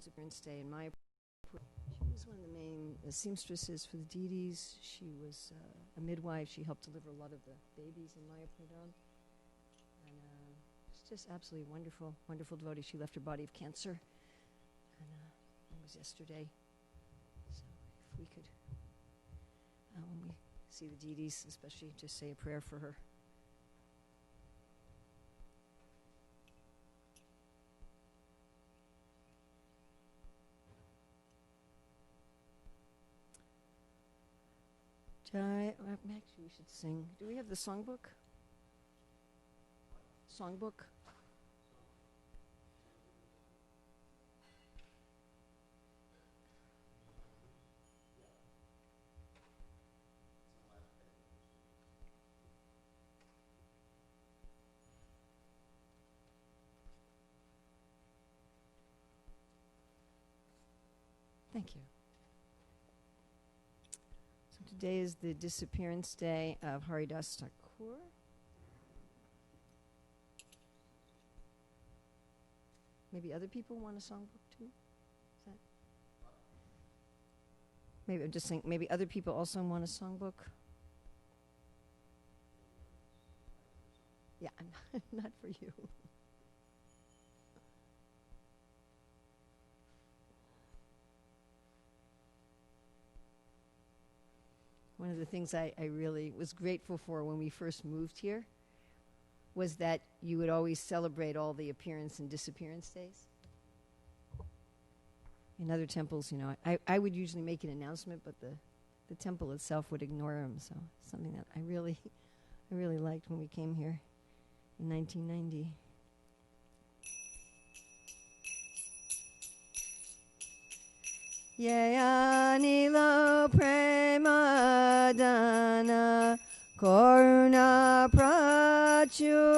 disappearance day in Mayapur. She was one of the main seamstresses for the deities. She was a midwife. She helped deliver a lot of the babies in Mayapur. And she's just absolutely wonderful, wonderful devotee. She left her body of cancer. And it was yesterday. So if we could, when we see the deities, especially just say a prayer for her. Actually, we should sing. Do we have the songbook? Songbook? Thank you. Today is the disappearance day of Haridas Thakur. Maybe other people want a songbook too? Is that? Maybe I'm just saying, maybe other people also want a songbook? Yeah, not for you. One of the things I really was grateful for when we first moved here was that you would always celebrate all the appearance and disappearance days. In other temples, you know, I would usually make an announcement, but the temple itself would ignore them. So something that I really liked when we came here in 1990. Yayanilo premadana koruna prachur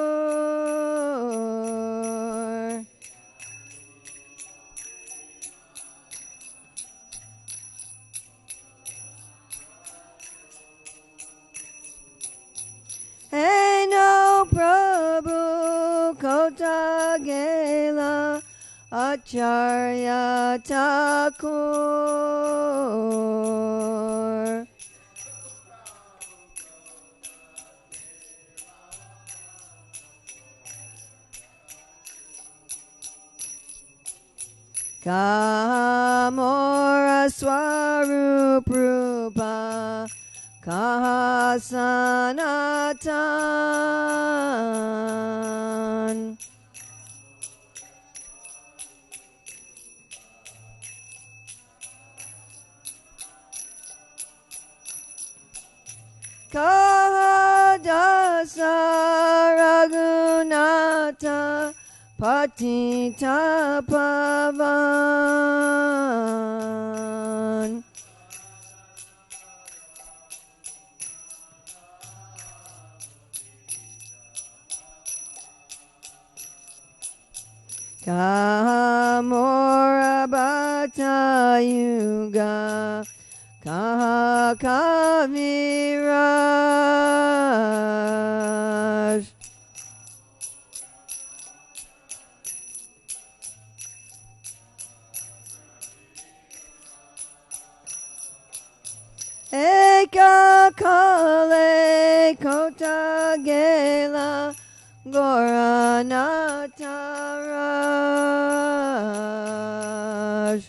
Eno Prabhu Kotagela Acharya Thakur Kamora Swarup Rupa Kahasanatan Kahadasa Raghunata Patita Pavan Kamora Bhata Yuga Kaha Kaviraj Eka Kale Kotagela Goranataraj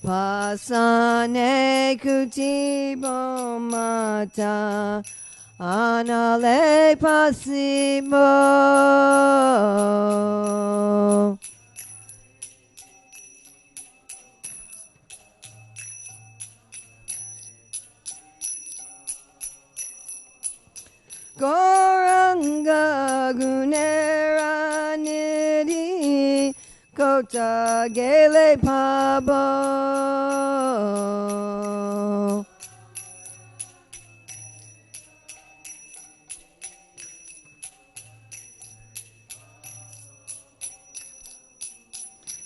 Pasane Kutibo Mata Anale Pasibo Goranga Gunera Nidhi Kota Gele Pabo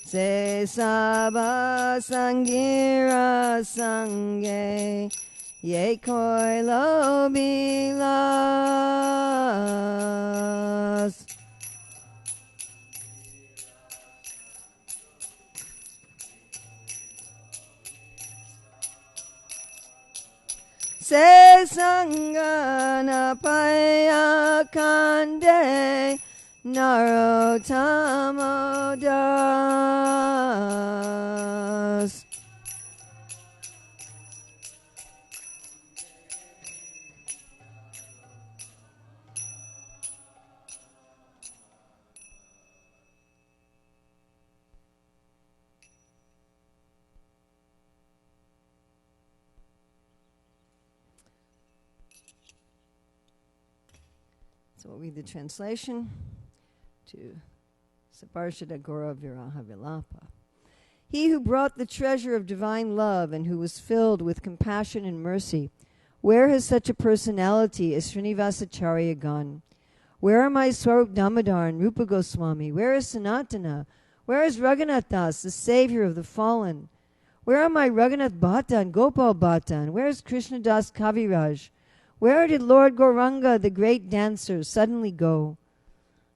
Se Saba Sangira Sange Ye Koilo sangana paya kande Narottamo das. So we'll read the translation to Saparshada Gora Viraha Vilapa. He who brought the treasure of divine love and who was filled with compassion and mercy, where has such a personality as Srinivasacharya gone? Where are my Swarup Damodar and Rupa Goswami? Where is Sanatana? Where is Raghunath Das, the savior of the fallen? Where are my Raghunath Bhatta and Gopal Bhatta? And where is Krishna Das Kaviraj? Where did Lord Gauranga, the great dancer, suddenly go?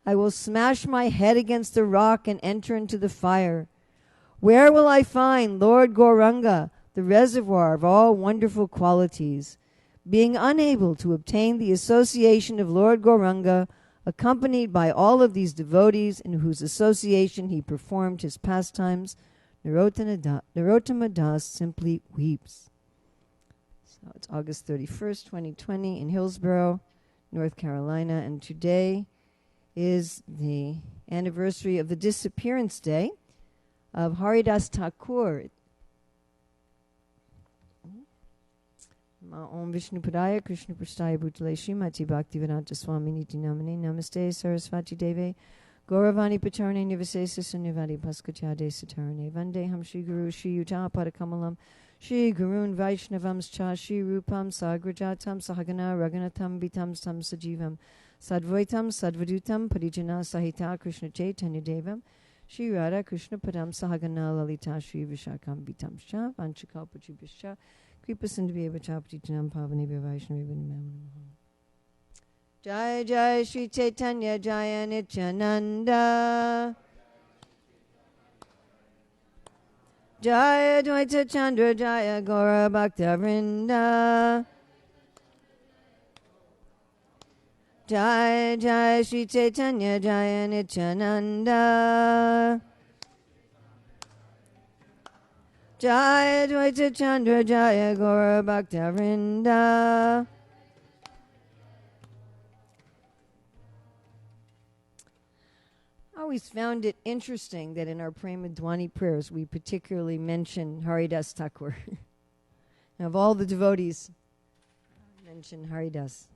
I will smash my head against the rock and enter into the fire. Where will I find Lord Gauranga, the reservoir of all wonderful qualities? Being unable to obtain the association of Lord Gauranga, accompanied by all of these devotees in whose association he performed his pastimes, Narottama Das simply weeps. So it's August 31st, 2020 in Hillsborough, North Carolina, and today is the anniversary of the disappearance day of Haridas Thakur. Om Vishnu Padaya Krishna Prasthaya Bhutale Srimati Bhaktivedanta Swami Niti Namane Namaste Sarasvati Deve Gauravani Pacharane Nivasesa Sunyavadi Paskachade Satarane Vandeham Shri Guru Shri Yuta Padakamalam Shri Gurun Vaishnavamscha Shri Rupam Sagrajatam Sahagana Raghunatham Vitam Sam Sajivam Sadvaitam Sadvadutam Parijana Sahita Krishna Chaitanya Devam Shri Radha Krishna Padam Sahagana Lalita Shri Vishakam Vitam Shah Vanchakalpachubhischa Kripa Sindhya Vachapati Janam Pavani Vaishnavi Vinamam. Jai Jai Shri Chaitanya Jaya Nityananda Jaya Dvaita Chandra Jaya Gaura Bhakta Vrinda Jai Jai Shri Chaitanya Jaya Nityananda Jaya Dvaita Chandra Jaya Gaura Bhakta Vrinda. I always found it interesting that in our Prema Dwani prayers we particularly mention Haridas Thakur. Of all the devotees, mention Haridas.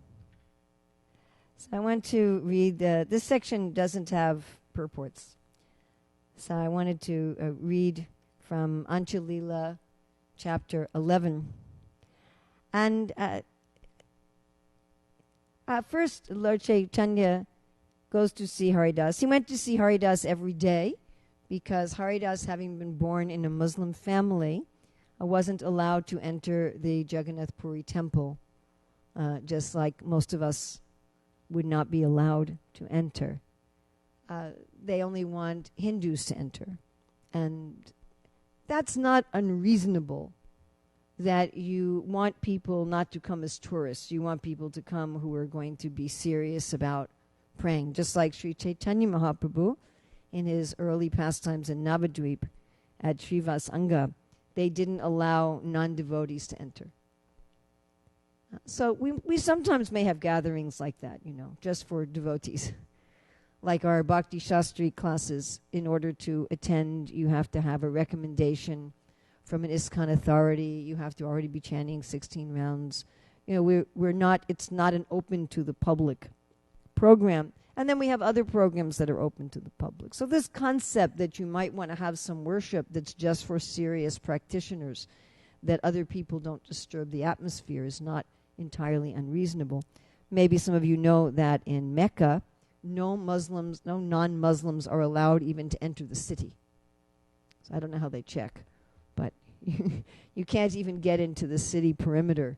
So I want to read, this section doesn't have purports. So I wanted to read from Anchalila, chapter 11. And first, Lord Chaitanya goes to see Haridas. He went to see Haridas every day because Haridas, having been born in a Muslim family, wasn't allowed to enter the Jagannath Puri temple, just like most of us would not be allowed to enter. They only want Hindus to enter. And that's not unreasonable, that you want people not to come as tourists. You want people to come who are going to be serious about praying, just like Sri Chaitanya Mahaprabhu in his early pastimes in Navadvip at Srivasanga. They didn't allow non-devotees to enter. So we sometimes may have gatherings like that, just for devotees. Like our Bhakti Shastri classes, in order to attend, you have to have a recommendation from an ISKCON authority. You have to already be chanting 16 rounds. It's not an open to the public program. And then we have other programs that are open to the public. So this concept that you might want to have some worship that's just for serious practitioners, that other people don't disturb the atmosphere, is not entirely unreasonable. Maybe some of you know that in Mecca, no non-Muslims are allowed even to enter the city. So I don't know how they check, but you can't even get into the city perimeter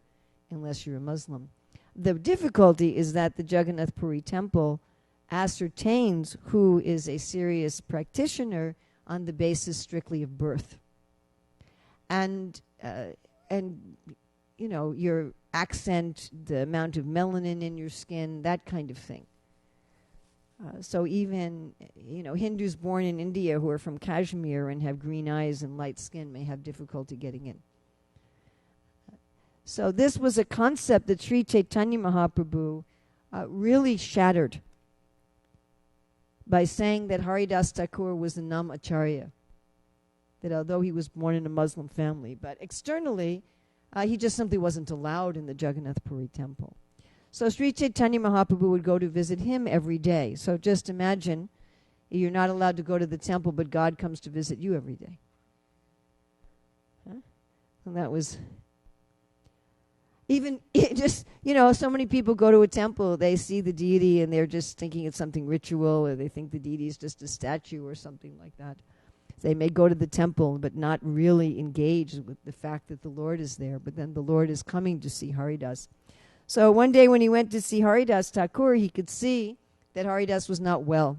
unless you're a Muslim. The difficulty is that the Jagannath Puri temple ascertains who is a serious practitioner on the basis strictly of birth. And your accent the amount of melanin in your skin, that kind of thing. So even, Hindus born in India who are from Kashmir and have green eyes and light skin may have difficulty getting in. So this was a concept that Sri Chaitanya Mahaprabhu really shattered by saying that Haridas Thakur was a Nam Acharya, that although he was born in a Muslim family, but externally he just simply wasn't allowed in the Jagannath Puri temple. So Sri Chaitanya Mahaprabhu would go to visit him every day. So just imagine you're not allowed to go to the temple, but God comes to visit you every day. And that was so many people go to a temple, they see the deity and they're just thinking it's something ritual, or they think the deity is just a statue or something like that. They may go to the temple but not really engage with the fact that the Lord is there, but then the Lord is coming to see Haridas. So one day when he went to see Haridas Thakur, he could see that Haridas was not well.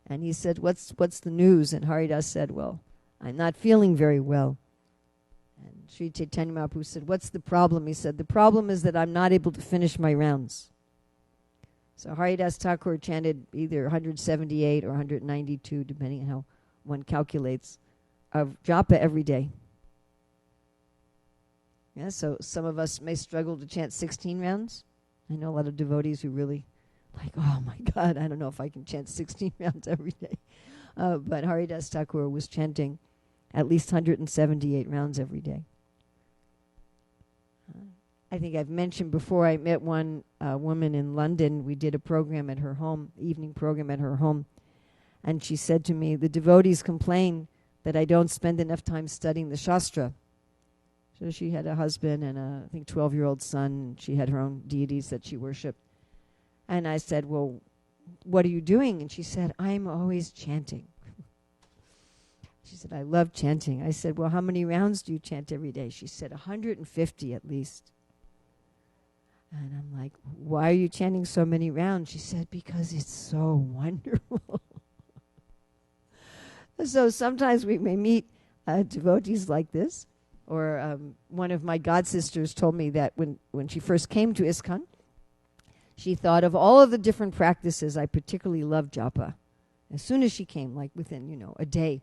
And he said, what's the news? And Haridas said, well, I'm not feeling very well. And Sri Chaitanya Mahaprabhu said, what's the problem? He said, the problem is that I'm not able to finish my rounds. So Haridas Thakur chanted either 178 or 192, depending on how one calculates, of japa every day. Yeah, so some of us may struggle to chant 16 rounds. I know a lot of devotees who really like, oh my God, I don't know if I can chant 16 rounds every day. But Haridas Thakur was chanting at least 178 rounds every day. I think I've mentioned before, I met one woman in London. We did a program at her home, evening program at her home. And she said to me, the devotees complain that I don't spend enough time studying the Shastra. So she had a husband and I think 12-year-old son. She had her own deities that she worshipped. And I said, well, what are you doing? And she said, I'm always chanting. She said, I love chanting. I said, well, how many rounds do you chant every day? She said, 150 at least. And I'm like, why are you chanting so many rounds? She said, because it's so wonderful. So sometimes we may meet devotees like this. Or one of my god sisters told me that when she first came to ISKCON, she thought of all of the different practices. I particularly love japa. As soon as she came, like within, a day.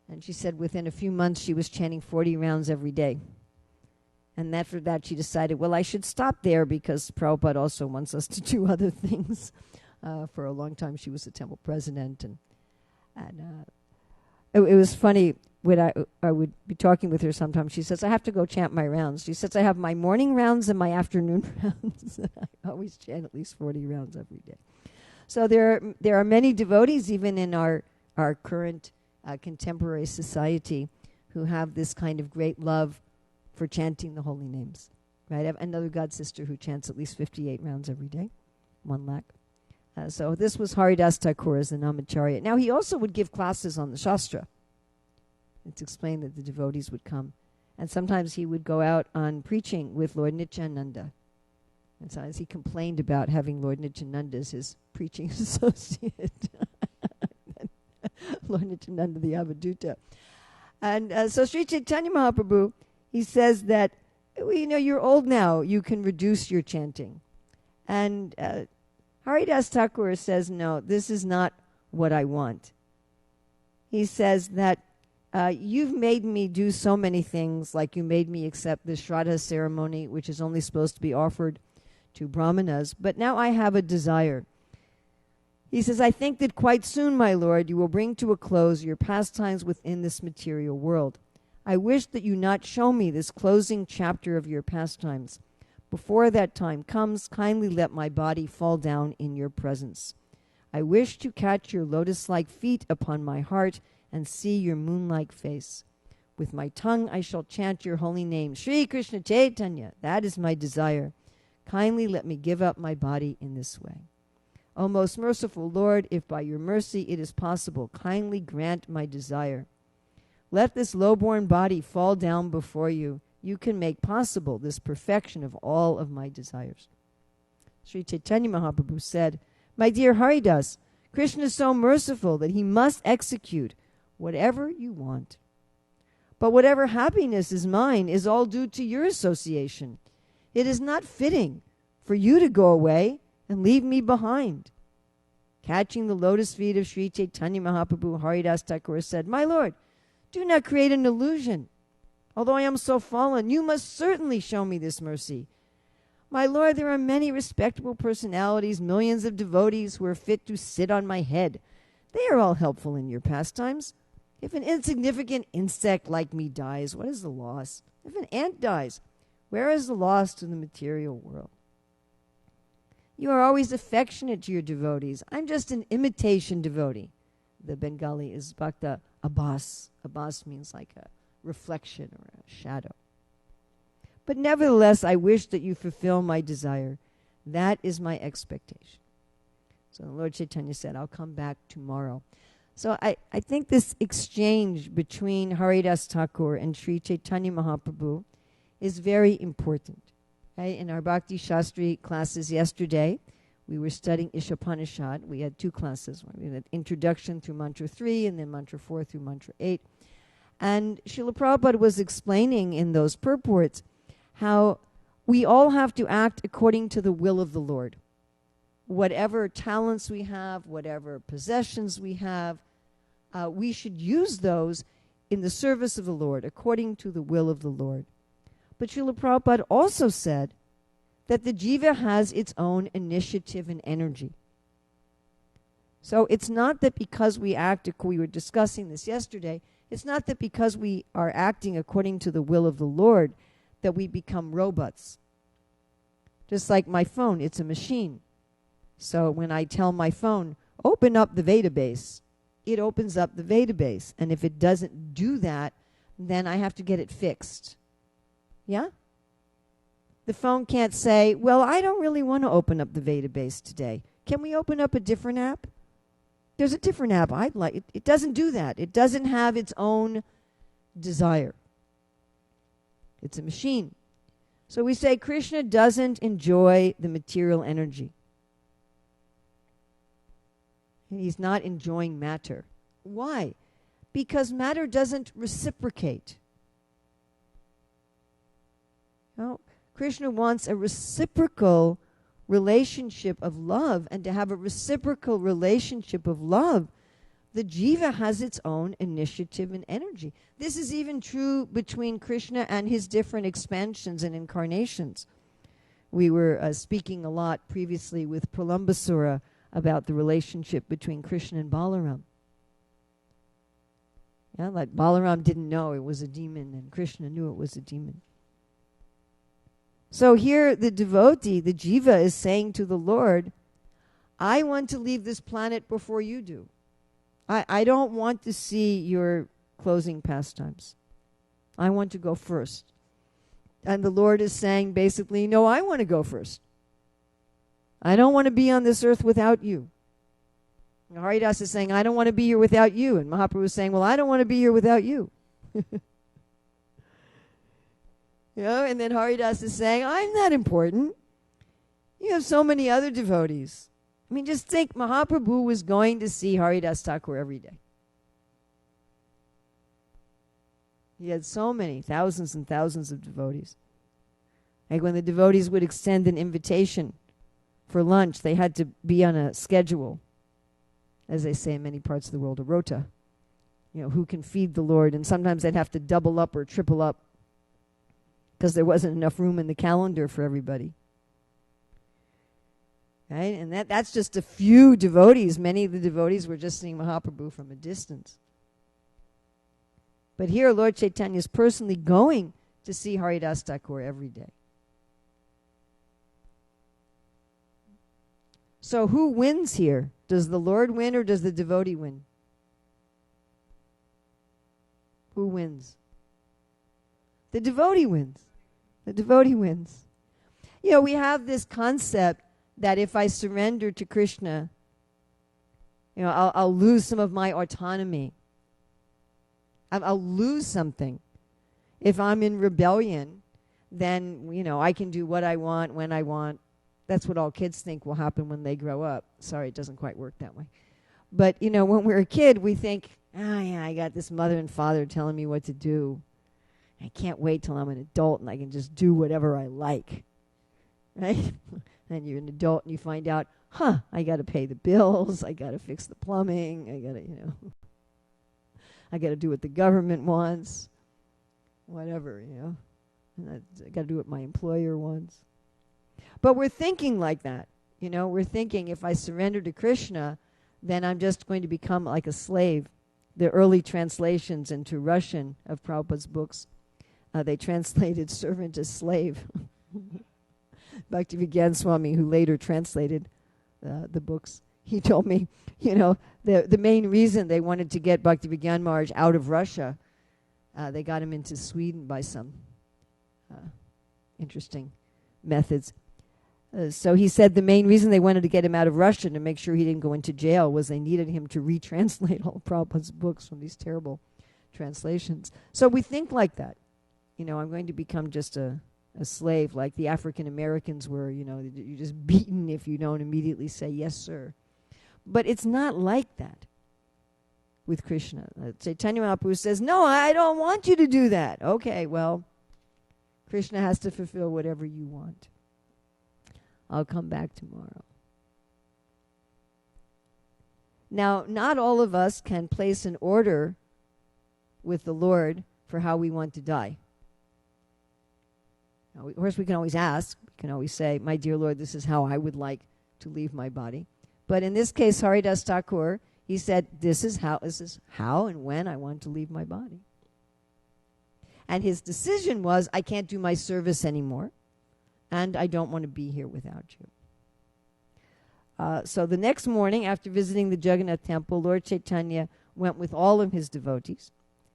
And she said within a few months she was chanting 40 rounds every day. And after that she decided, well, I should stop there because Prabhupada also wants us to do other things. For a long time she was a temple president. And it was funny. When I would be talking with her sometimes, she says, I have to go chant my rounds. She says, I have my morning rounds and my afternoon rounds. I always chant at least 40 rounds every day. So there are many devotees, even in our current contemporary society, who have this kind of great love for chanting the holy names. Right? I have another god sister who chants at least 58 rounds every day, 1 lakh. So this was Haridas Thakur as the Namacharya. Now he also would give classes on the Shastra. It's explained that the devotees would come. And sometimes he would go out on preaching with Lord Nityananda. And sometimes he complained about having Lord Nityananda as his preaching associate. Lord Nityananda the Avaduta. And so Sri Chaitanya Mahaprabhu, he says that, you're old now, you can reduce your chanting. And Haridas Thakur says, no, this is not what I want. He says that you've made me do so many things, like you made me accept the Shraddha ceremony, which is only supposed to be offered to Brahmanas, but now I have a desire. He says, I think that quite soon, my Lord, you will bring to a close your pastimes within this material world. I wish that you not show me this closing chapter of your pastimes. Before that time comes, kindly let my body fall down in your presence. I wish to catch your lotus-like feet upon my heart and see your moon-like face. With my tongue I shall chant your holy name, Shri Krishna Chaitanya. That is my desire. Kindly let me give up my body in this way. O most merciful Lord, if by your mercy it is possible, kindly grant my desire. Let this low-born body fall down before you. You can make possible this perfection of all of my desires. Sri Chaitanya Mahaprabhu said, my dear Haridas, Krishna is so merciful that he must execute whatever you want. But whatever happiness is mine is all due to your association. It is not fitting for you to go away and leave me behind." Catching the lotus feet of Sri Chaitanya Mahaprabhu, Haridas Thakur said, "My Lord, do not create an illusion. Although I am so fallen, you must certainly show me this mercy. My Lord, there are many respectable personalities, millions of devotees who are fit to sit on my head. They are all helpful in your pastimes. If an insignificant insect like me dies, what is the loss? If an ant dies, where is the loss to the material world? You are always affectionate to your devotees. I'm just an imitation devotee." The Bengali is Bhakta Abbas. Abbas means like a reflection or a shadow. "But nevertheless, I wish that you fulfill my desire. That is my expectation." So the Lord Chaitanya said, "I'll come back tomorrow." So I think this exchange between Haridas Thakur and Sri Chaitanya Mahaprabhu is very important. Right? In our Bhakti Shastri classes yesterday, we were studying Ishopanishad. We had two classes. We had introduction through Mantra 3 and then Mantra 4 through Mantra 8. And Srila Prabhupada was explaining in those purports how we all have to act according to the will of the Lord. Whatever talents we have, whatever possessions we have, we should use those in the service of the Lord, according to the will of the Lord. But Srila Prabhupada also said that the jiva has its own initiative and energy. So it's not that because we act, we were discussing this yesterday, it's not that because we are acting according to the will of the Lord that we become robots. Just like my phone, it's a machine. So when I tell my phone, open up the database, it opens up the database. And if it doesn't do that, then I have to get it fixed. Yeah? The phone can't say, well, I don't really want to open up the database today. Can we open up a different app? There's a different app I'd like. It doesn't do that. It doesn't have its own desire. It's a machine. So we say Krishna doesn't enjoy the material energy. He's not enjoying matter. Why? Because matter doesn't reciprocate. No, Krishna wants a reciprocal relationship of love, and to have a reciprocal relationship of love, the jiva has its own initiative and energy. This is even true between Krishna and his different expansions and incarnations. We were speaking a lot previously with Pralambasura about the relationship between Krishna and Balaram. Yeah, like Balaram didn't know it was a demon, and Krishna knew it was a demon. So here the devotee, the jiva, is saying to the Lord, I want to leave this planet before you do. I don't want to see your closing pastimes. I want to go first. And the Lord is saying basically, no, I want to go first. I don't want to be on this earth without you. And Haridas is saying, I don't want to be here without you. And Mahaprabhu is saying, well, I don't want to be here without you. You know, and then Haridas is saying, I'm not important. You have so many other devotees. I mean, just think, Mahaprabhu was going to see Haridas Thakur every day. He had so many, thousands and thousands of devotees. Like when the devotees would extend an invitation for lunch, they had to be on a schedule. As they say in many parts of the world, a rota. You know, who can feed the Lord. And sometimes they'd have to double up or triple up because there wasn't enough room in the calendar for everybody. Right? And that's just a few devotees. Many of the devotees were just seeing Mahaprabhu from a distance. But here Lord Chaitanya is personally going to see Haridas Thakur every day. So who wins here? Does the Lord win or does the devotee win? Who wins? The devotee wins. The devotee wins. You know, we have this concept that if I surrender to Krishna, you know, I'll lose some of my autonomy. I'll lose something. If I'm in rebellion, then, you know, I can do what I want, when I want. That's what all kids think will happen when they grow up. Sorry, it doesn't quite work that way. But, you know, when we're a kid, we think, Oh, yeah, I got this mother and father telling me what to do. I can't wait till I'm an adult and I can just do whatever I like. Right? Then you're an adult and you find out, I got to pay the bills. I got to fix the plumbing. I got to, I got to do what the government wants. Whatever, And I got to do what my employer wants. But we're thinking like that. We're thinking if I surrender to Krishna, then I'm just going to become like a slave. The early translations into Russian of Prabhupada's books, they translated servant as slave. Bhaktivedanta Swami, who later translated the books, he told me, the main reason they wanted to get Bhaktivedanta Maharaj out of Russia, they got him into Sweden by some interesting methods. So he said the main reason they wanted to get him out of Russia to make sure he didn't go into jail was they needed him to retranslate all Prabhupada's books from these terrible translations. So we think like that. I'm going to become just a slave like the African Americans were, you're just beaten if you don't immediately say, yes, sir. But it's not like that with Krishna. Chaitanya Mahaprabhu says, no, I don't want you to do that. Okay, well, Krishna has to fulfill whatever you want. I'll come back tomorrow. Now, not all of us can place an order with the Lord for how we want to die. Now, of course, we can always ask. We can always say, my dear Lord, this is how I would like to leave my body. But in this case, Haridas Thakur, he said, this is how and when I want to leave my body. And his decision was, I can't do my service anymore. And I don't want to be here without you. So the next morning, after visiting the Jagannath temple, Lord Chaitanya went with all of his devotees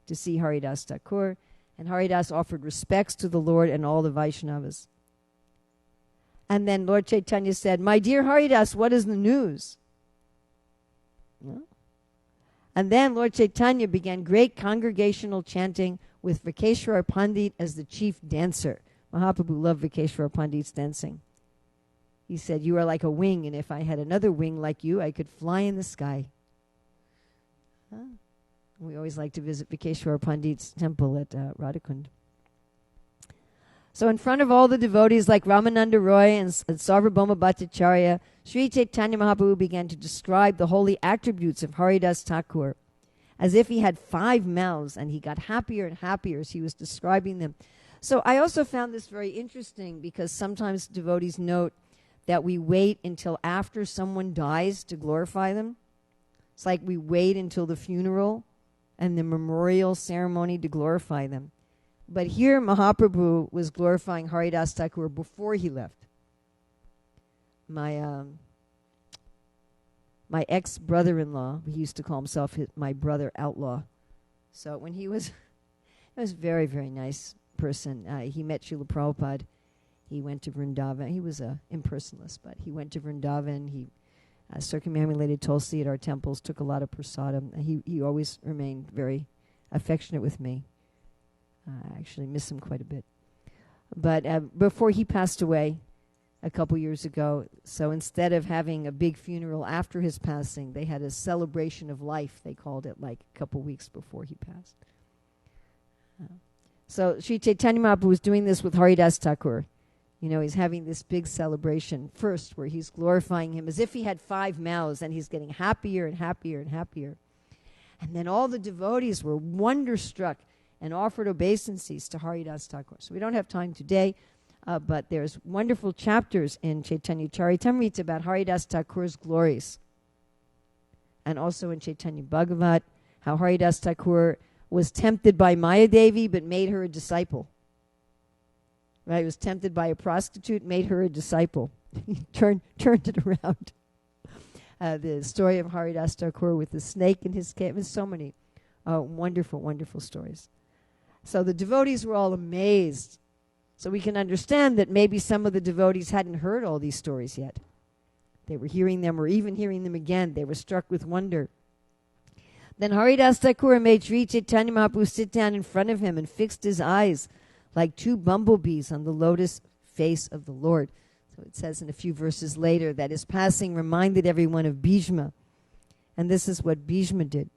to see Haridas Thakur, and Haridas offered respects to the Lord and all the Vaishnavas. And then Lord Chaitanya said, my dear Haridas, what is the news? Yeah. And then Lord Chaitanya began great congregational chanting with Vikeshwar Pandit as the chief dancer. Mahaprabhu loved Vikeshwar Pandit's dancing. He said, you are like a wing, and if I had another wing like you, I could fly in the sky. We always like to visit Vikeshwar Pandit's temple at Radhakund. So in front of all the devotees like Ramananda Roy and Sarvabhauma Bhattacharya, Sri Chaitanya Mahaprabhu began to describe the holy attributes of Haridas Thakur as if he had 5 mouths, and he got happier and happier as he was describing them. So I also found this very interesting because sometimes devotees note that we wait until after someone dies to glorify them. It's like we wait until the funeral and the memorial ceremony to glorify them. But here Mahaprabhu was glorifying Haridas Thakur before he left. My ex-brother-in-law, he used to call himself my brother outlaw. So when he was very, very nice person. He met Srila Prabhupada. He went to Vrindavan. He was a impersonalist, but he went to Vrindavan. He circumambulated Tulsi at our temples, took a lot of prasadam. He always remained very affectionate with me. I actually miss him quite a bit. But before he passed away a couple years ago, so instead of having a big funeral after his passing, they had a celebration of life, they called it, like a couple weeks before he passed. So Sri Chaitanya Mahaprabhu was doing this with Haridas Thakur. He's having this big celebration first where he's glorifying him as if he had 5 mouths, and he's getting happier and happier and happier. And then all the devotees were wonderstruck and offered obeisances to Haridas Thakur. So we don't have time today, but there's wonderful chapters in Chaitanya Charitamrita about Haridas Thakur's glories. And also in Chaitanya Bhagavat, how Haridas Thakur was tempted by Mayadevi but made her a disciple. Right? He was tempted by a prostitute, made her a disciple. He turned it around. The story of Haridas Thakur with the snake in his cave. There's so many wonderful, wonderful stories. So the devotees were all amazed. So we can understand that maybe some of the devotees hadn't heard all these stories yet. They were hearing them or even hearing them again. They were struck with wonder. Then Haridas Thakur made Sri Chaitanya Mahaprabhu sit down in front of him and fixed his eyes like 2 bumblebees on the lotus face of the Lord. So it says in a few verses later that his passing reminded everyone of Bhishma. And this is what Bhishma did.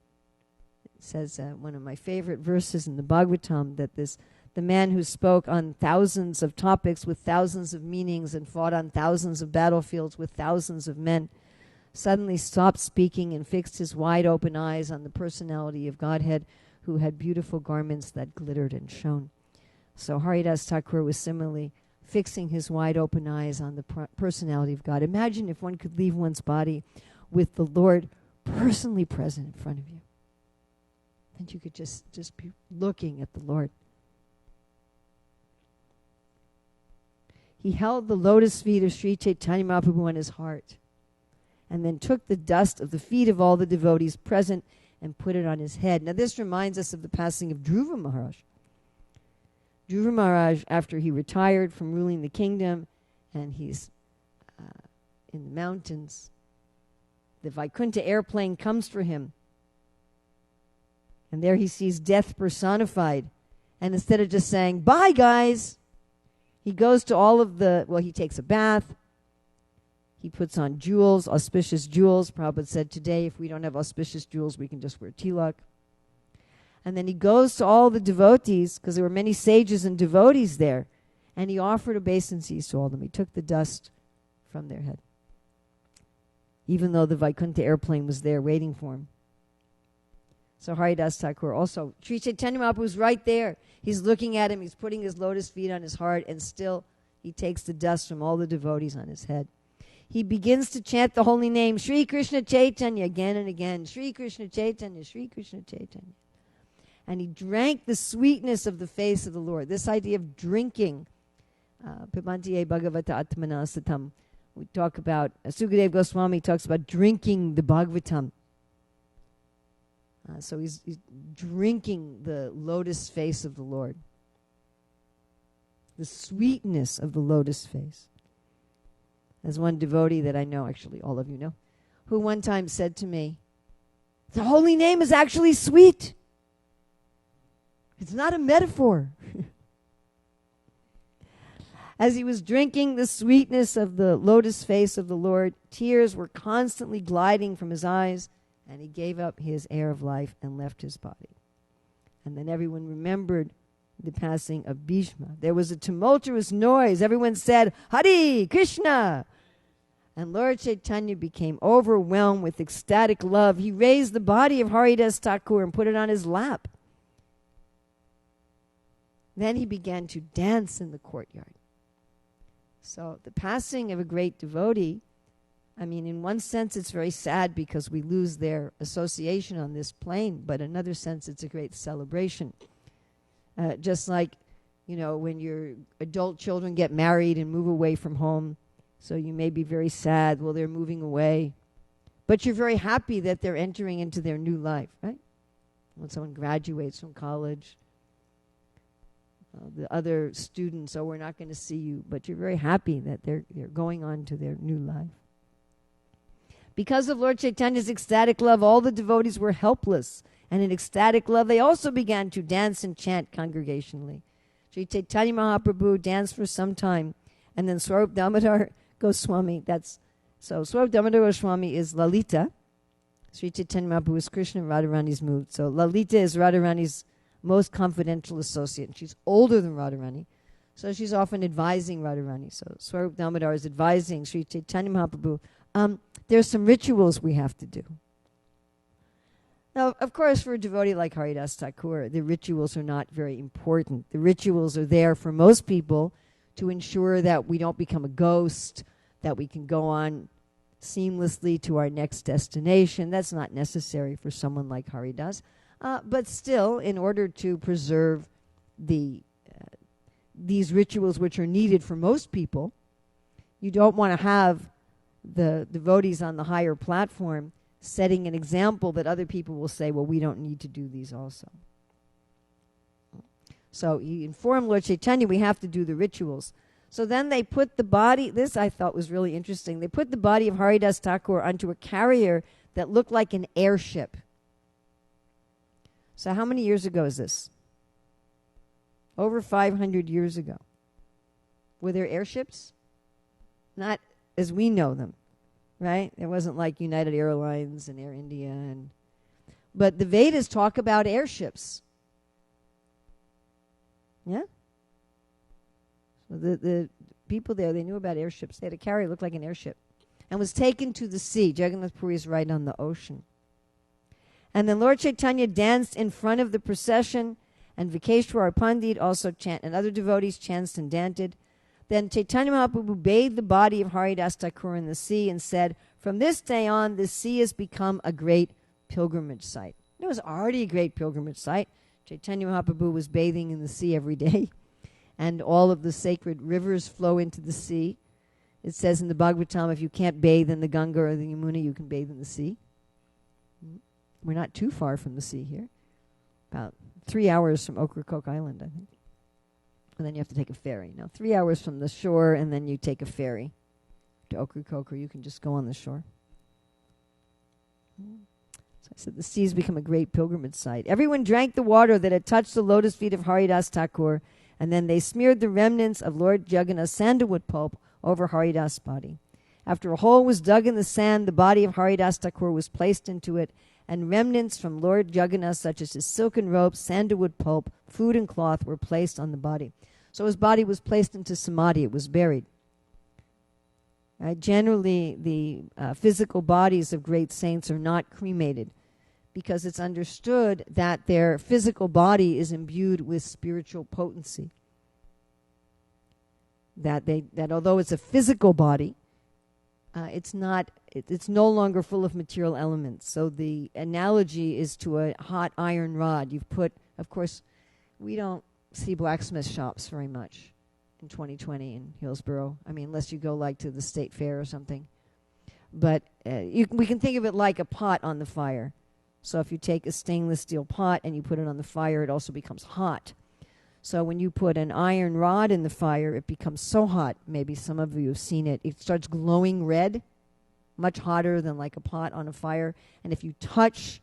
says one of my favorite verses in the Bhagavatam, that the man who spoke on thousands of topics with thousands of meanings and fought on thousands of battlefields with thousands of men suddenly stopped speaking and fixed his wide open eyes on the personality of Godhead, who had beautiful garments that glittered and shone. So Haridas Thakur was similarly fixing his wide open eyes on the personality of God. Imagine if one could leave one's body with the Lord personally present in front of you. And you could just be looking at the Lord. He held the lotus feet of Sri Chaitanya Mahaprabhu on his heart, and then took the dust of the feet of all the devotees present and put it on his head. Now this reminds us of the passing of Dhruva Maharaj. Dhruva Maharaj, after he retired from ruling the kingdom, and he's in the mountains, the Vaikuntha airplane comes for him. And there he sees death personified. And instead of just saying, "Bye, guys," he goes to all of he takes a bath. He puts on jewels, auspicious jewels. Prabhupada said today, if we don't have auspicious jewels, we can just wear tilak. And then he goes to all the devotees, because there were many sages and devotees there, and he offered obeisances to all of them. He took the dust from their head, even though the Vaikuntha airplane was there waiting for him. So Haridas Thakur also, Sri Chaitanya Mahaprabhu was right there. He's looking at him, he's putting his lotus feet on his heart, and still he takes the dust from all the devotees on his head. He begins to chant the holy name, Sri Krishna Chaitanya, again and again. Sri Krishna Chaitanya, Sri Krishna Chaitanya. And he drank the sweetness of the face of the Lord. This idea of drinking, Pibantiye Bhagavata Atmana Satam. We talk about, Sukadeva Goswami talks about drinking the Bhagavatam. So he's drinking the lotus face of the Lord. The sweetness of the lotus face. As one devotee that I know, actually all of you know, who one time said to me, the holy name is actually sweet. It's not a metaphor. As he was drinking the sweetness of the lotus face of the Lord, tears were constantly gliding from his eyes, and he gave up his air of life and left his body. And then everyone remembered the passing of Bhishma. There was a tumultuous noise. Everyone said, Hari Krishna. And Lord Chaitanya became overwhelmed with ecstatic love. He raised the body of Haridas Thakur and put it on his lap. Then he began to dance in the courtyard. So the passing of a great devotee, I mean, in one sense it's very sad because we lose their association on this plane, but in another sense it's a great celebration. Just like, when your adult children get married and move away from home, so you may be very sad, well, they're moving away. But you're very happy that they're entering into their new life, right? When someone graduates from college, the other students, we're not going to see you, but you're very happy that they're going on to their new life. Because of Lord Chaitanya's ecstatic love, all the devotees were helpless, and in ecstatic love, they also began to dance and chant congregationally. Sri Chaitanya Mahaprabhu danced for some time, and then Swarup Damodar Goswami, Swarup Damodar Goswami is Lalita. Sri Chaitanya Mahaprabhu is Krishna, Radharani's mood. So Lalita is Radharani's most confidential associate. And she's older than Radharani, so she's often advising Radharani. So Swarup Damodar is advising Sri Chaitanya Mahaprabhu, there's some rituals we have to do. Now, of course, for a devotee like Haridas Thakur, the rituals are not very important. The rituals are there for most people to ensure that we don't become a ghost, that we can go on seamlessly to our next destination. That's not necessary for someone like Haridas. But still, in order to preserve these rituals which are needed for most people, you don't want to have the devotees on the higher platform setting an example that other people will say, well, we don't need to do these also. So he informed Lord Chaitanya we have to do the rituals. So then they put the body, this I thought was really interesting, they put the body of Haridas Thakur onto a carrier that looked like an airship. So how many years ago is this? Over 500 years ago. Were there airships? Not as we know them, right? It wasn't like United Airlines and Air India. But the Vedas talk about airships. Yeah? So the people there, they knew about airships. They had a carrier, looked like an airship, and was taken to the sea. Jagannath Puri is right on the ocean. And then Lord Chaitanya danced in front of the procession, and Vikeshwar Pandit also chanted, and other devotees chanted and danted. Then Chaitanya Mahaprabhu bathed the body of Haridas Thakur in the sea and said, "From this day on, the sea has become a great pilgrimage site." It was already a great pilgrimage site. Chaitanya Mahaprabhu was bathing in the sea every day, and all of the sacred rivers flow into the sea. It says in the Bhagavatam, if you can't bathe in the Ganga or the Yamuna, you can bathe in the sea. We're not too far from the sea here. About 3 hours from Ocracoke Island, I think. And then you have to take a ferry. Now, 3 hours from the shore, and then you take a ferry to Ocracoke, or you can just go on the shore. So I said the sea has become a great pilgrimage site. Everyone drank the water that had touched the lotus feet of Haridas Thakur, and then they smeared the remnants of Lord Jagannath's sandalwood pulp over Haridas' body. After a hole was dug in the sand, the body of Haridas Thakur was placed into it, and remnants from Lord Jagannath, such as his silken robe, sandalwood pulp, food, and cloth, were placed on the body. So his body was placed into samadhi. It was buried. Generally, the physical bodies of great saints are not cremated because it's understood that their physical body is imbued with spiritual potency. That although it's a physical body, it's no longer full of material elements. So the analogy is to a hot iron rod. You've put, of course, we don't see blacksmith shops very much in 2020 in Hillsborough. I mean, unless you go like to the state fair or something. But we can think of it like a pot on the fire. So if you take a stainless steel pot and you put it on the fire, it also becomes hot. So when you put an iron rod in the fire, it becomes so hot. Maybe some of you have seen it. It starts glowing red, much hotter than like a pot on a fire. And if you touch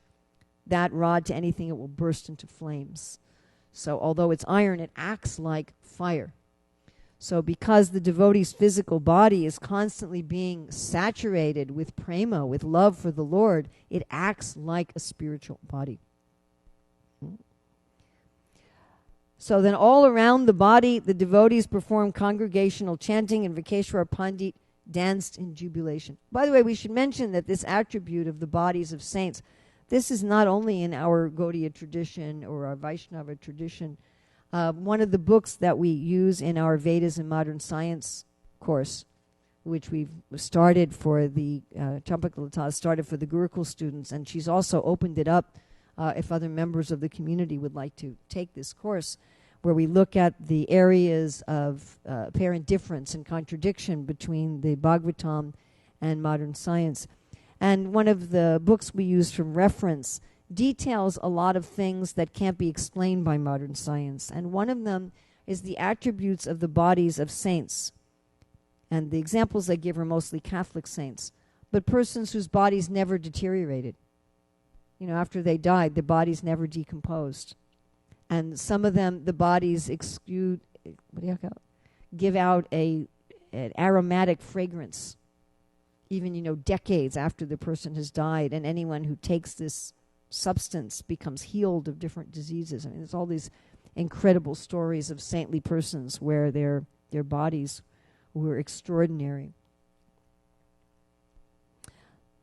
that rod to anything, it will burst into flames. So although it's iron, it acts like fire. So because the devotee's physical body is constantly being saturated with prema, with love for the Lord, it acts like a spiritual body. So then all around the body, the devotees performed congregational chanting, and Vikeshwar Pandit danced in jubilation. By the way, we should mention that this attribute of the bodies of saints, this is not only in our Gaudiya tradition or our Vaishnava tradition. One of the books that we use in our Vedas and Modern Science course, which we've started for the Champaka Lata started for the Gurukul students, and she's also opened it up if other members of the community would like to take this course, where we look at the areas of apparent difference and contradiction between the Bhagavatam and modern science. And one of the books we use from reference details a lot of things that can't be explained by modern science. And one of them is the attributes of the bodies of saints. And the examples I give are mostly Catholic saints, but persons whose bodies never deteriorated. You know, after they died, the bodies never decomposed. And some of them, the bodies give out an aromatic fragrance, even, decades after the person has died. And anyone who takes this substance becomes healed of different diseases. I mean, there's all these incredible stories of saintly persons where their bodies were extraordinary.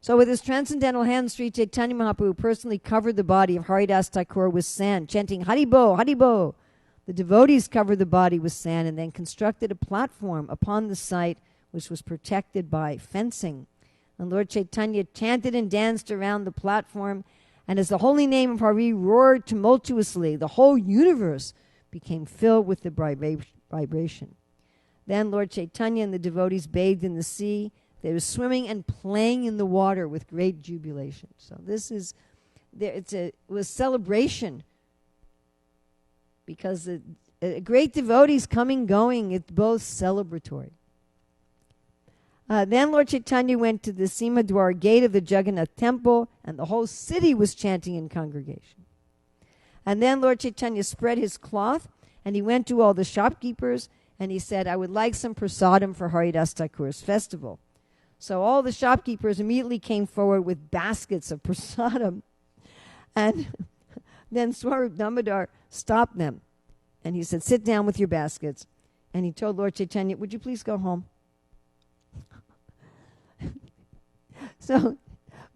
So with his transcendental hand, Sri Chaitanya Mahaprabhu personally covered the body of Haridas Thakur with sand, chanting Haribo, Haribo. The devotees covered the body with sand and then constructed a platform upon the site which was protected by fencing. And Lord Chaitanya chanted and danced around the platform, and as the holy name of Hari roared tumultuously, the whole universe became filled with the vibration. Then Lord Chaitanya and the devotees bathed in the sea. They were swimming and playing in the water with great jubilation. So this is, it was celebration, because great devotees coming, going, it's both celebratory. Then Lord Chaitanya went to the Simadwar gate of the Jagannath temple, and the whole city was chanting in congregation. And then Lord Chaitanya spread his cloth, and he went to all the shopkeepers, and he said, I would like some prasadam for Haridas Thakur's festival. So all the shopkeepers immediately came forward with baskets of prasadam. And then Swarup Damodar stopped them. And he said, sit down with your baskets. And he told Lord Chaitanya, would you please go home? So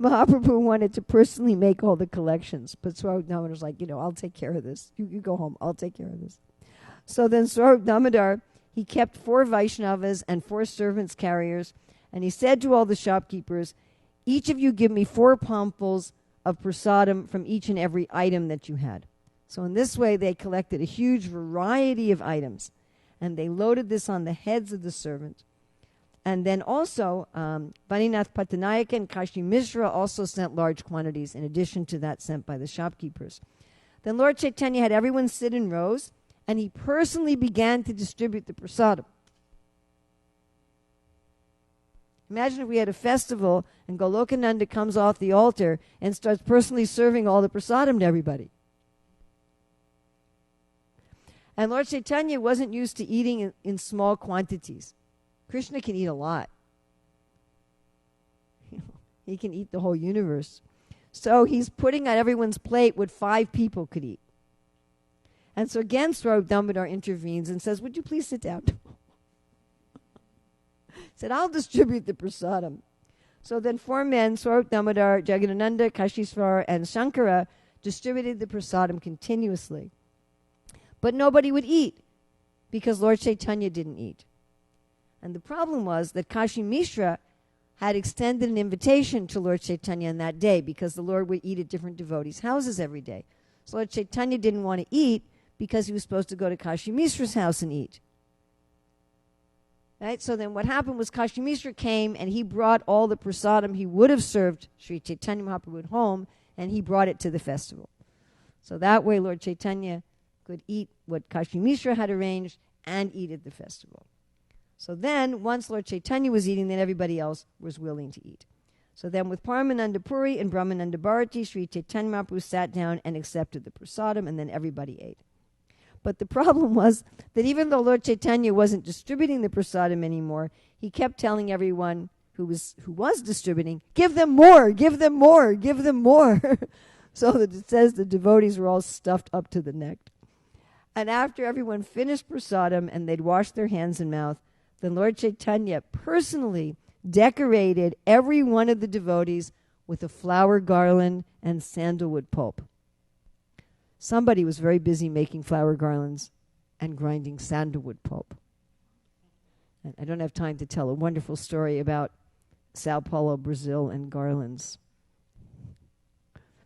Mahaprabhu wanted to personally make all the collections. But Swarup Damodar was like, I'll take care of this. You go home. I'll take care of this. So then Swarup Damodar, he kept 4 Vaishnavas and 4 servants carriers. And he said to all the shopkeepers, each of you give me 4 palmfuls of prasadam from each and every item that you had. So in this way, they collected a huge variety of items. And they loaded this on the heads of the servants. And then also, Vaninath Patanayak and Kashi Mishra also sent large quantities in addition to that sent by the shopkeepers. Then Lord Chaitanya had everyone sit in rows, and he personally began to distribute the prasadam. Imagine if we had a festival and Golokananda comes off the altar and starts personally serving all the prasadam to everybody. And Lord Chaitanya wasn't used to eating in small quantities. Krishna can eat a lot. He can eat the whole universe. So he's putting on everyone's plate what 5 people could eat. And so again, Swarup Damodar intervenes and says, would you please sit down? He said, I'll distribute the prasadam. So then 4 men, Swarup Damodar, Jagadananda, Kashishvara, and Shankara, distributed the prasadam continuously. But nobody would eat because Lord Chaitanya didn't eat. And the problem was that Kashi Mishra had extended an invitation to Lord Chaitanya on that day because the Lord would eat at different devotees' houses every day. So Lord Chaitanya didn't want to eat because he was supposed to go to Kashi Mishra's house and eat. Right? So then what happened was Kashi Mishra came and he brought all the prasadam he would have served Sri Chaitanya Mahaprabhu at home, and he brought it to the festival. So that way Lord Chaitanya could eat what Kashi Mishra had arranged and eat at the festival. So then, once Lord Chaitanya was eating, then everybody else was willing to eat. So then with Paramananda Puri and Brahmananda Bharati, Sri Chaitanya Mahaprabhu sat down and accepted the prasadam, and then everybody ate. But the problem was that even though Lord Chaitanya wasn't distributing the prasadam anymore, he kept telling everyone who was distributing, give them more, give them more, give them more. So that it says the devotees were all stuffed up to the neck. And after everyone finished prasadam and they'd washed their hands and mouth, then Lord Chaitanya personally decorated every one of the devotees with a flower garland and sandalwood pulp. Somebody was very busy making flower garlands and grinding sandalwood pulp. And I don't have time to tell a wonderful story about Sao Paulo, Brazil, and garlands.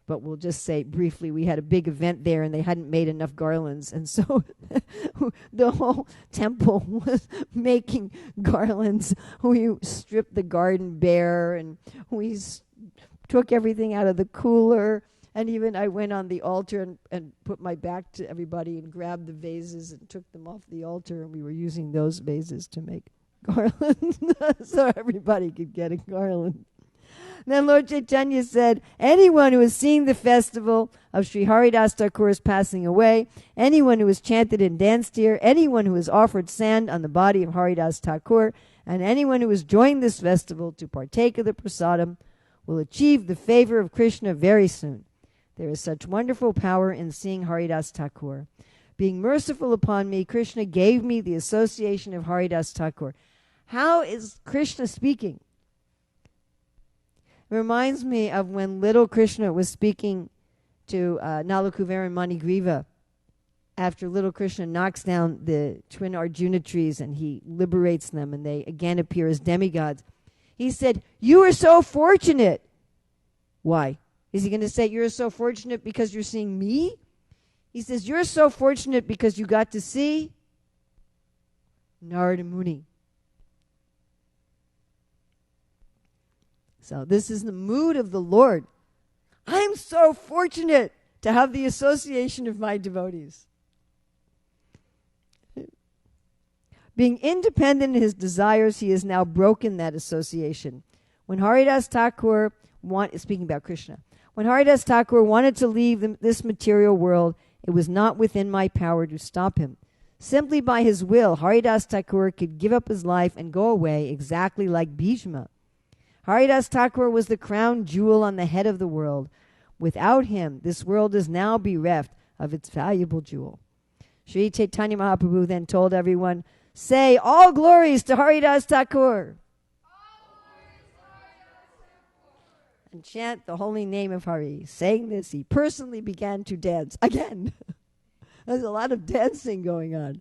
But we'll just say briefly, we had a big event there and they hadn't made enough garlands. And so the whole temple was making garlands. We stripped the garden bare and we took everything out of the cooler. And even I went on the altar and put my back to everybody and grabbed the vases and took them off the altar. And we were using those vases to make garlands so everybody could get a garland. Then Lord Chaitanya said, anyone who has seen the festival of Sri Haridas Thakur's passing away, anyone who has chanted and danced here, anyone who has offered sand on the body of Haridas Thakur, and anyone who has joined this festival to partake of the prasadam will achieve the favor of Krishna very soon. There is such wonderful power in seeing Haridas Thakur. Being merciful upon me, Krishna gave me the association of Haridas Thakur. How is Krishna speaking? It reminds me of when little Krishna was speaking to Nalakuver and Manigriva after little Krishna knocks down the twin Arjuna trees and he liberates them and they again appear as demigods. He said, you are so fortunate. Why? Is he going to say, you're so fortunate because you're seeing me? He says, you're so fortunate because you got to see Narada Muni. So this is the mood of the Lord. I'm so fortunate to have the association of my devotees. Being independent in his desires, he has now broken that association. When Haridas Thakur, speaking about Krishna, when Haridas Thakur wanted to leave this material world, it was not within my power to stop him. Simply by his will, Haridas Thakur could give up his life and go away exactly like Bhishma. Haridas Thakur was the crown jewel on the head of the world. Without him, this world is now bereft of its valuable jewel. Sri Chaitanya Mahaprabhu then told everyone, say all glories to Haridas Thakur. And chant the holy name of Hari. Saying this, he personally began to dance. Again, there's a lot of dancing going on.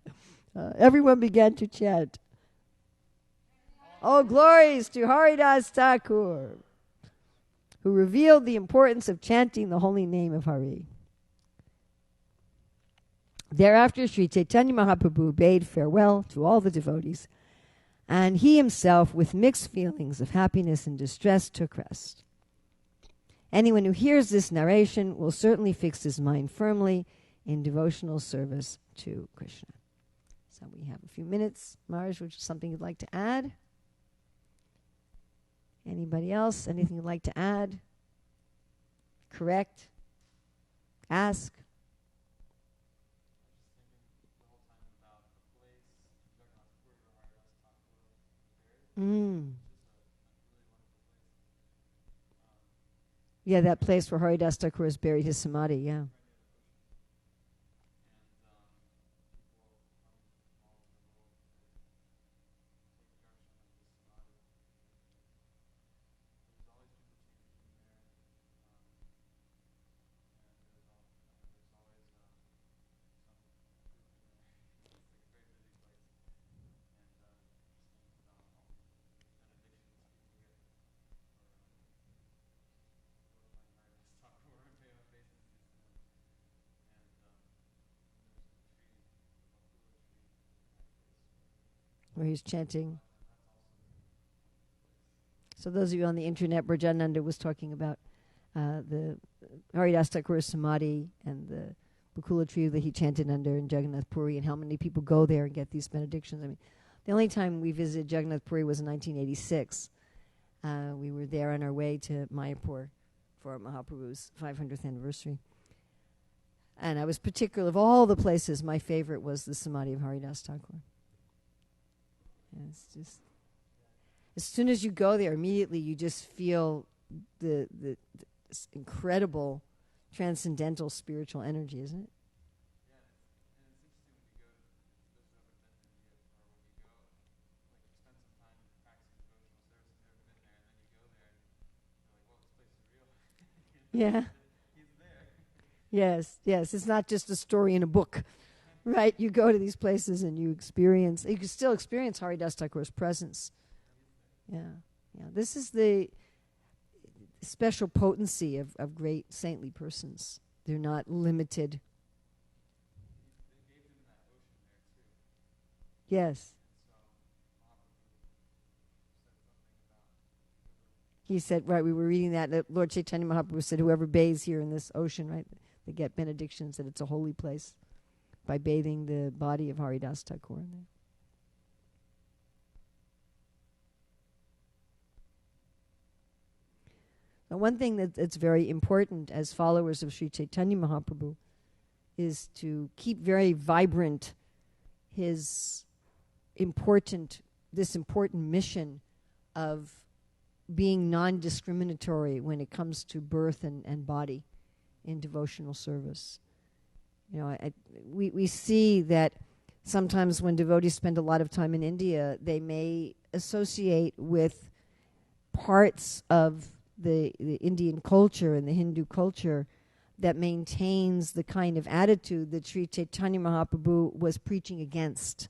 Everyone began to chant. All glories to Haridas Thakur, who revealed the importance of chanting the holy name of Hari. Thereafter, Sri Chaitanya Mahaprabhu bade farewell to all the devotees, and he himself, with mixed feelings of happiness and distress, took rest. Anyone who hears this narration will certainly fix his mind firmly in devotional service to Krishna. So we have a few minutes. Maharaj, which is something you'd like to add? Anybody else? Anything you'd like to add? Correct? Ask? Yeah, that place where Haridas Thakur is buried, his samadhi, yeah. Where he's chanting. So those of you on the internet, Brajananda was talking about the Haridas Thakur's samadhi and the Bakula tree that he chanted under in Jagannath Puri, and how many people go there and get these benedictions. I mean, the only time we visited Jagannath Puri was in 1986. We were there on our way to Mayapur for Mahaprabhu's 500th anniversary. And I was particular, of all the places, my favorite was the samadhi of Haridas Thakur. And it's just, as soon as you go there, immediately you just feel the this incredible transcendental spiritual energy, isn't it? Yeah. Yes, yes. It's not just a story in a book, right? You go to these places and you can still experience Haridas Thakur's presence. Yeah, yeah. This is the special potency of great saintly persons. They're not limited. Yes. He said, right, we were reading that Lord Chaitanya Mahaprabhu said, whoever bathes here in this ocean, right, they get benedictions, that it's a holy place by bathing the body of Haridas Thakur in there. Now, one thing that's very important as followers of Sri Chaitanya Mahaprabhu is to keep very vibrant this important mission of being non-discriminatory when it comes to birth and body in devotional service. You know, we see that sometimes when devotees spend a lot of time in India, they may associate with parts of the Indian culture and the Hindu culture that maintains the kind of attitude that Sri Chaitanya Mahaprabhu was preaching against.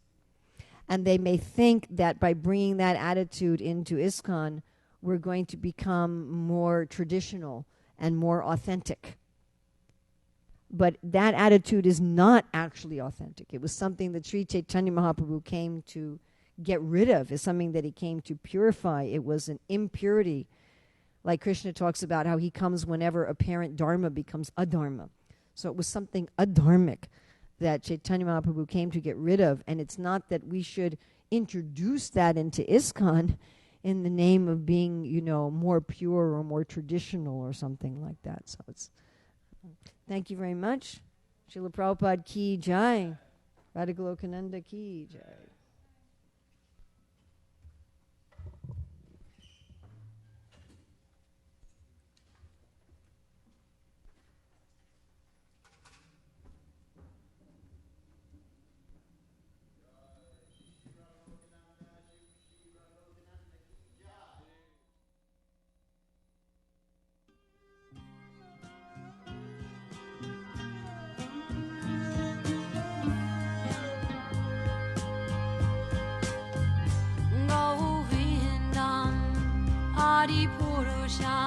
And they may think that by bringing that attitude into ISKCON, we're going to become more traditional and more authentic. But that attitude is not actually authentic. It was something that Sri Chaitanya Mahaprabhu came to get rid of. It's something that he came to purify. It was an impurity. Like Krishna talks about how he comes whenever apparent dharma becomes adharma. So it was something adharmic that Chaitanya Mahaprabhu came to get rid of. And it's not that we should introduce that into ISKCON in the name of being, more pure or more traditional or something like that. So it's... Thank you very much. Srila Prabhupada ki jai. Radha Golokananda ki jai. Adi Purusha